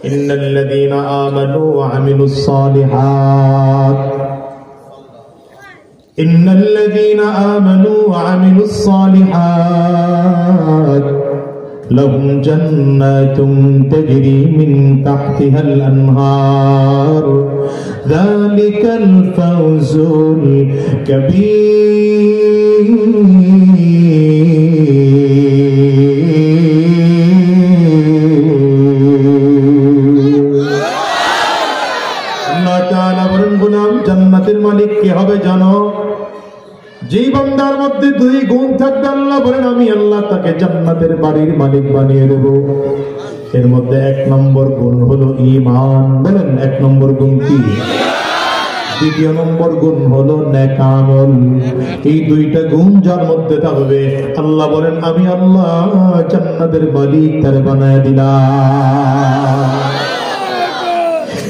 ইন্নাল্লাযীনা আমানু ওয়া আমিলুস সালিহাত ইন্নাল্লাযীনা আমানু ওয়া আমিলুস সালিহাত لهم جنات تجري من تحتها الأنهار ذلك الفوز الكبير الله تعالى বলেন গোলাম জান্নাতের মালিক কে হবে জানো যেই বান্দার মধ্যে দুই গুণ থাকবে আল্লাহ বলেন আমি আল্লাহ তাকে জান্নাতের বাড়ির মালিক বানিয়ে দেব এর মধ্যে এক নম্বর গুণ হলো ঈমান বলেন এক নম্বর গুণ কি দ্বিতীয় নম্বর গুণ হলো নেক আমল এই দুইটা গুণ যার মধ্যে থাকবে আল্লাহ বলেন আমি আল্লাহ জান্নাতের মালিক তার বানায় দিলাম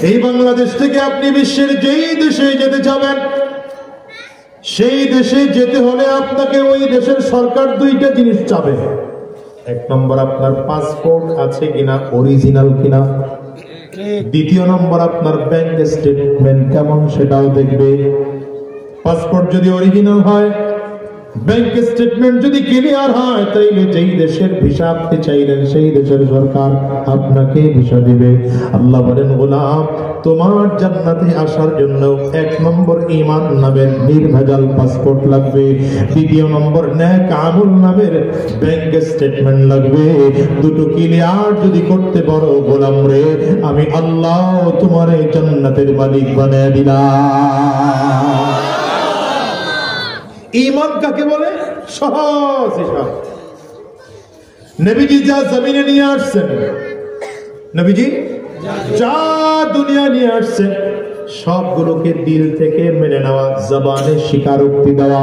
এই বাংলাদেশ থেকে আপনি বিশ্বের যেই দেশে যেতে চাবেন সেই দেশে যেতে হলে আপনাকে ওই দেশের সরকার দুইটা জিনিস চাবে এক নম্বর আপনার পাসপোর্ট আছে কিনা অরিজিনাল কিনা দ্বিতীয় নম্বর আপনার ব্যাংক স্টেটমেন্ট কেমন সেটাও দেখবে পাসপোর্ট যদি অরিজিনাল হয় ব্যাংক স্টেটমেন্ট যদি ক্লিয়ার হয় তাইলে যেই দেশের ভিসা আপনি চাইলেন সেই দেশের সরকার আপনাকে ভিসা দিবে আল্লাহ বলেন গোলাম তোমার জান্নাতে আসার জন্য এক নম্বর ঈমান নামের নির্ভেজাল পাসপোর্ট লাগবে দ্বিতীয় নম্বর নেক আমল নামের ব্যাংক স্টেটমেন্ট লাগবে দুটো ক্লিয়ার যদি করতে পারো গোলাম রে আমি আল্লাহ তোমার এই জান্নাতের মালিক বানিয়ে দিলাম ঈমান কাকে বলে সহজ হিসাব নবীজি যা জমিনে নিয়ে আসছেন নবীজি যা দুনিয়া নিয়ে আসছেন সবগুলোকে দিল থেকে মেনে নেওয়া জবানে স্বীকারোক্তি দেওয়া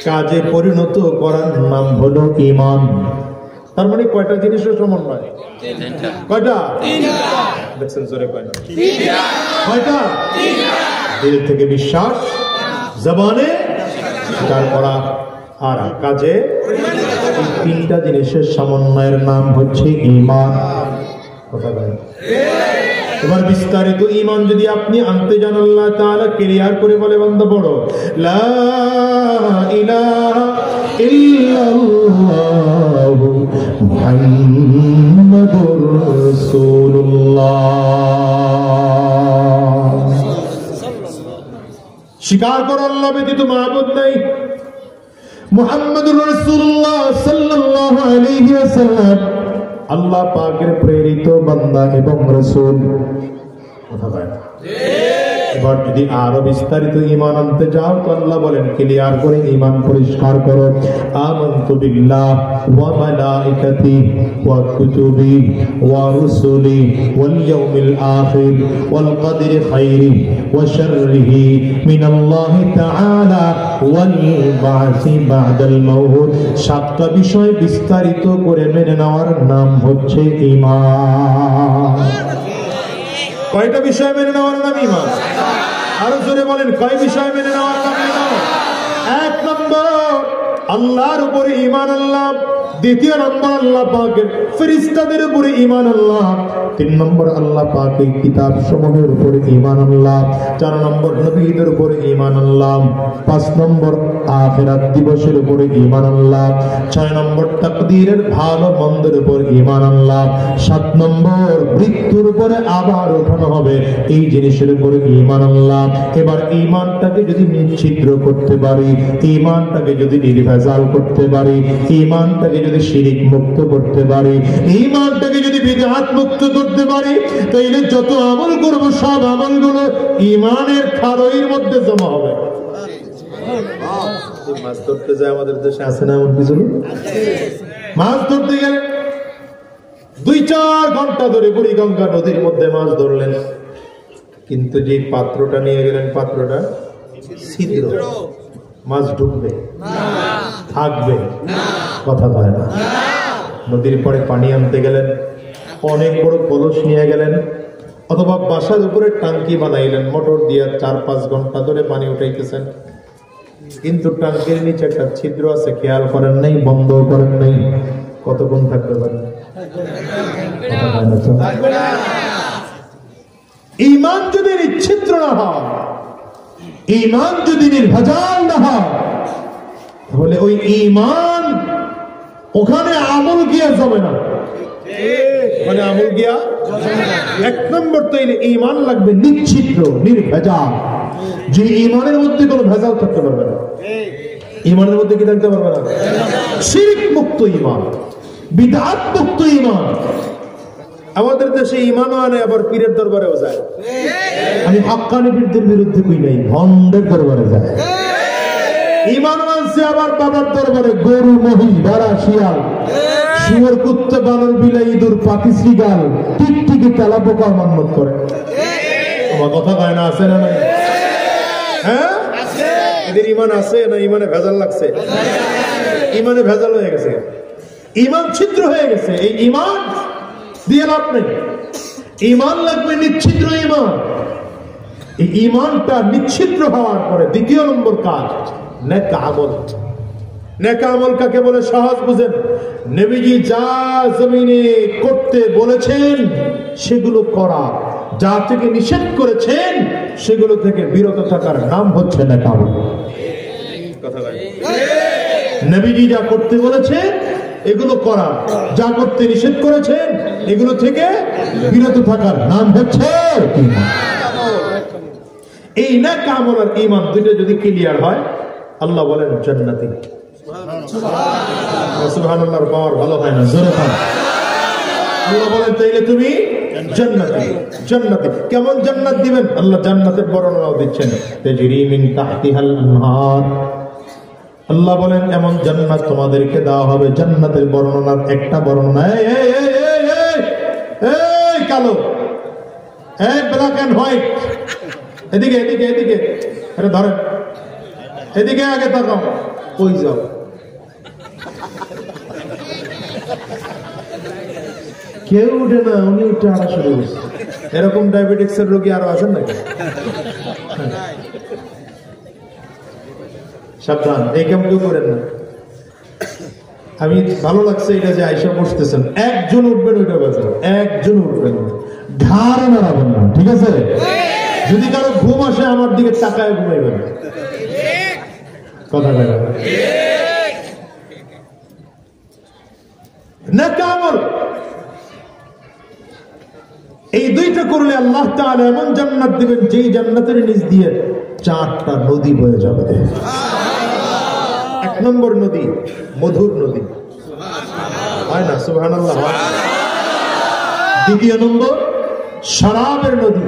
কাজে পরিণত করার নাম হলো ঈমান তার মানে কয়টা জিনিসের সমন্বয় কয়টা দেখছেন জোরে কয়টা দিল থেকে বিশ্বাস জবানে স্বীকার করা আর কাজে এই তিনটা জিনিসের সমন্বয়ের নাম হচ্ছে ঈমান কথা বলেন এবার বিস্তারিত ঈমান যদি আপনি আনতে জানেন আল্লাহ তাআলা ক্লিয়ার করে বলে বান্দা পড়ো লা ইলাহা ইল্লাল্লাহু মুহাম্মাদুর রাসূলুল্লাহ স্বীকার করো আল্লাহ ব্যতীত মাবুদ নাই মুহাম্মাদুর রাসূলুল্লাহ সাল্লাল্লাহু আলাইহি ওয়াসাল্লাম আল্লাহ পাকের প্রেরিত বান্দা এবং রাসূল কথা বলেন এবার যদি আরো বিস্তারিত ঈমান আনতে যাও তো আল্লাহ বলেন ক্লিয়ার করে ঈমান পরিষ্কার করো আমানতু বিল্লাহ ওয়া মালাইকাতি ওয়া কুতুবি ওয়া রুসুলি ওয়াল ইয়াউমিল আখির ওয়াল কদরি খাইরি ওয়া শাররিহি মিনাল্লাহি তাআলা ওয়াল বা'সি বা'দাল মাউত সাতটা বিষয় বিস্তারিত করে মেনে নেওয়ার নাম হচ্ছে ঈমান কয়টা বিষয় মেনে নেওয়ার নাম ঈমান আরো জোরে বলেন কয় বিষয় মেনে নেওয়ার নাম ঈমান এক নম্বর আল্লাহর উপরে ঈমান আল্লাহ দ্বিতীয় নম্বর আল্লাহ পাকের ফেরেশতাদের উপরে ঈমান আল্লাহ তিন নম্বর আল্লাহ পাকের কিতাব সমূহের উপরে ঈমান আল্লাহ চার নম্বর নবীদের উপরে ঈমান আল্লাহ পাঁচ নম্বর আখিরাত দিবসের উপরে ঈমান আল্লাহ ছয় নম্বর তাকদীরের ভালো মন্দের উপর ঈমান আল্লাহ সাত নম্বর মৃত্যুর উপরে আবার ওঠানো হবে এই জিনিসের উপরে ঈমান আল্লাহ এবার ঈমানটাকে যদি ছিদ্র করতে পারি ঈমানটাকে যদি নির্ভেজাল করতে পারি ঈমানটাকে যদি শিরিক মুক্ত করতে পারি ঈমানটাকে যদি বিদআত মুক্ত করতে পারি তাহলে যত আমল করব সব আমলগুলো ঈমানের খারইয়ের মধ্যে জমা হবে মাছ ধরতে যায় আমাদের দেশে আছে না এমন কিছু মাছ ধরতে গেলে 2-4 ঘন্টা ধরে বুড়িগঙ্গা নদীর মধ্যে মাছ ধরলেন কিন্তু যে পাত্রটা নিয়ে গেলেন পাত্রটা ছিদ্র মাছ ঢুকবে থাকবে কথা বলে না নদীর পরে পানি আনতে গেলেন অনেক বড় কলস নিয়ে গেলেন অথবা বাসার উপরে টাঙ্কি বানাইলেন মোটর দিয়ে 4-5 ঘন্টা ধরে পানি উঠাইতেছেন কিন্তু টাঙ্কির নিচে একটা ছিদ্র আছে খেয়াল করেন নাই বন্ধ করেন নাই কতক্ষণ থাকতে পারে ঈমান যদি নিশ্চিদ্র না হয়, ঈমান যদি নির্ভেজাল না হয়, তাহলে ওই ঈমান ওখানে আমল গিয়া যাবে না। মানে আমল গিয়া এক নম্বর তো ঈমান লাগবে নিশ্চিদ্র, নির্ভেজাল, যে ঈমানের মধ্যে কোনো ভেজাল থাকতে পারবে না। ঈমানের মধ্যে কি থাকতে পারবে না? শিরক মুক্ত ঈমান, বিদআত মুক্ত ঈমান। আমাদের দেশে ঈমানও আনে, আবার পীরের দরবারেও যায়। আমি হাক্কানি পীরদের বিরুদ্ধে কই নাই, ভণ্ডের দরবারে যায়। ঈমান আনছে আবার বাবার দরবারে, গরু, মহিষ, ভেড়া, শিয়াল, শুয়োর, কুত্তা, বানর, বিলাই, ইঁদুর, পাখি, শ্রীগাল, টিকটিকি, তেলাপোকা মান্যত করে। আমার কথা কয় না? আছে না নাই? হ্যাঁ, এদের ঈমান আছে না ঈমানে ভেজাল লাগছে? ঈমানে ভেজাল হয়ে গেছে, ঈমান ছিদ্র হয়ে গেছে। এই ঈমান দিয়ে লাভ নেই। ঈমান লাগবে নিচ্ছিদ্র ঈমান। এই ঈমানটা নিচ্ছিদ্র হওয়ার পরে দ্বিতীয় নম্বর কাজ নেক আমল। নেক আমল কাকে বলে সহজ বুঝেন। নবীজি যা জমিনে করতে বলেছেন সেগুলো করা, যা থেকে নিষেধ করেছেন সেগুলো থেকে বিরত থাকার নাম হচ্ছে নেক আমল। নবীজি যা করতে বলেছেন এগুলো করা, যা করতে নিষেধ করেছেন এগুলো থেকে বিরত থাকার নাম হচ্ছে ঈমান। এই নেক আমল আর ঈমান দুটো যদি ক্লিয়ার হয়, আল্লাহ বলেন জান্নাতি। সুবহানাল্লাহর পাওয়ার ভালো হয় না, জোরে বলেন। আল্লাহ বলেন তাইলে তুমি জান্নাতি। জান্নাতি কেমন জান্নাত দিবেন? আল্লাহ জান্নাতের বর্ণনাও দিচ্ছেন, তাজরি মিন তাহতিহাল আনহার। আল্লাহ বলেন এমন জান্নাত তোমাদেরকে দেওয়া হবে। জান্নাতের বর্ণনার একটা বর্ণনা, এই কালো, এই ব্ল্যাক এন্ড হোয়াইট, এদিকে এদিকে এদিকে, আরে ধরেন, এদিকে আগে তাকাও, কই যাও? কেউ উঠে না, উনি উঠে আনা শুরু করছে। এরকম ডায়াবেটিক্স এর রোগী আরো আছেন নাকি? সাবধান, এই কেমন কেউ করেন না। আমি ভালো লাগছে এটা যে আইসা বসতেছেন, একজন উঠবেন ওইটা বাঁচবেন, একজন উঠবেন, ঘাড় নাড়াবেন না, ঠিক আছে? যদি কারো ঘুম আসে আমার দিকে তাকায় ঘুমাইবেন, কথা বলেন। নেক আমল এই দুইটা করলে আল্লাহ তাআলা এমন জান্নাত দিবেন যেই জান্নাতের নিচ দিয়ে 4টা নদী বয়ে যাবে। এক নম্বর নদী মধুর নদী, হয় না? সুবহানাল্লাহ। দ্বিতীয় নম্বর শরাবের নদী।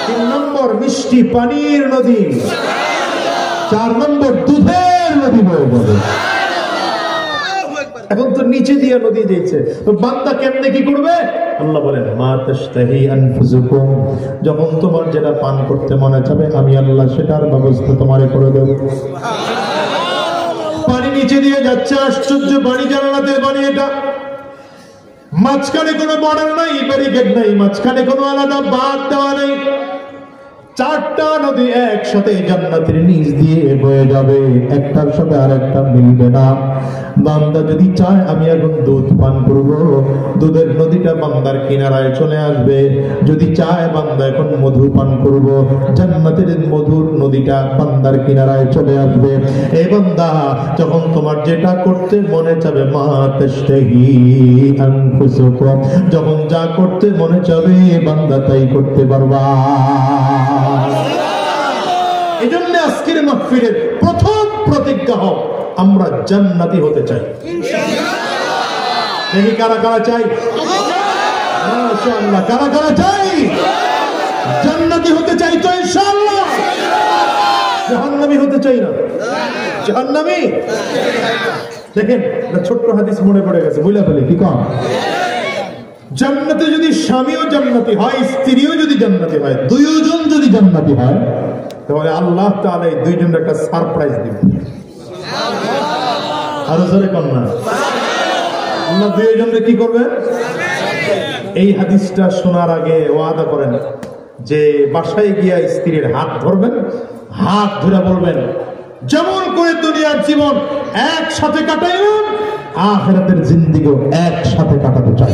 3 নম্বর মিষ্টি পানির নদী। 4 নম্বর দুধের নদী বয়ে যাবে। এখন তো নিচে দিয়ে নদী দিয়েছে, তো বান্দা কেমনে কি করবে? আল্লাহ বলেন মা তাশতাহি আনফুসুকুম, যখন তোমার যেটা পান করতে মনে চাবে আমি আল্লাহ সেটার ব্যবস্থা তোমারে করে দেব। পানি নিচে দিয়ে যাচ্ছে, আশ্চর্য পানি, জানালাতে পানি। এটা মাঝখানে কোনো বর্ডার নাই, ব্যারিকেড নাই, মাঝখানে কোনো আলাদা বাঁধ দেওয়া নেই। 4টা নদী একসাথে জান্নাতের নিচ দিয়ে বয়ে যাবে, একটার সাথে আর একটা মিলবে না। বান্দা যদি চায় আমি এখন দুধ পান করব, দুধের নদীটা বান্দার কিনারায় চলে আসবে। যদি চায় বান্দা এখন মধু পান করব, জান্নাতের মধুর নদীটা বান্দার কিনারায় চলে আসবে। এই বান্দা যখন তোমার যেটা করতে মনে চাবে, মা তাশতাহি আনফুসুকুম, যখন যা করতে মনে চাবে বান্দা তাই করতে পারবা। এজন্য আজকের মাহফিলের প্রথম প্রতিজ্ঞা হোক আমরা জান্নাতি হতে চাই। দেখি কারা কারা চাই? মাশাআল্লাহ, কারা কারা চাই? জান্নাতি হতে চাই তো ইনশাআল্লাহ। জাহান্নামী হতে চাই না। জাহান্নামী দেখেন, ছোট্ট হাদিস মনে পড়ে গেছে, বুঝলা ফেলে কি কম। জান্নাতে যদি স্বামীও জান্নাতি হয়, স্ত্রীও যদি জান্নাতি হয়, দুইজন যদি জান্নাতি হয়, তাহলে আল্লাহ তাআলা এই দুইজনের একটা সারপ্রাইজ দিবেন। আরো জোরে কোন না? আল্লাহ দুইজনকে কি করবেন? এই হাদিসটা শোনার আগে ওয়াদা করেন যে বাসায় গিয়া স্ত্রীর হাত ধরবেন, হাত ধরে বলবেন যেমন করে দুনিয়ার জীবন একসাথে কাটাইলাম আখিরাতের জিন্দেগিও একসাথে কাটাতে চাই।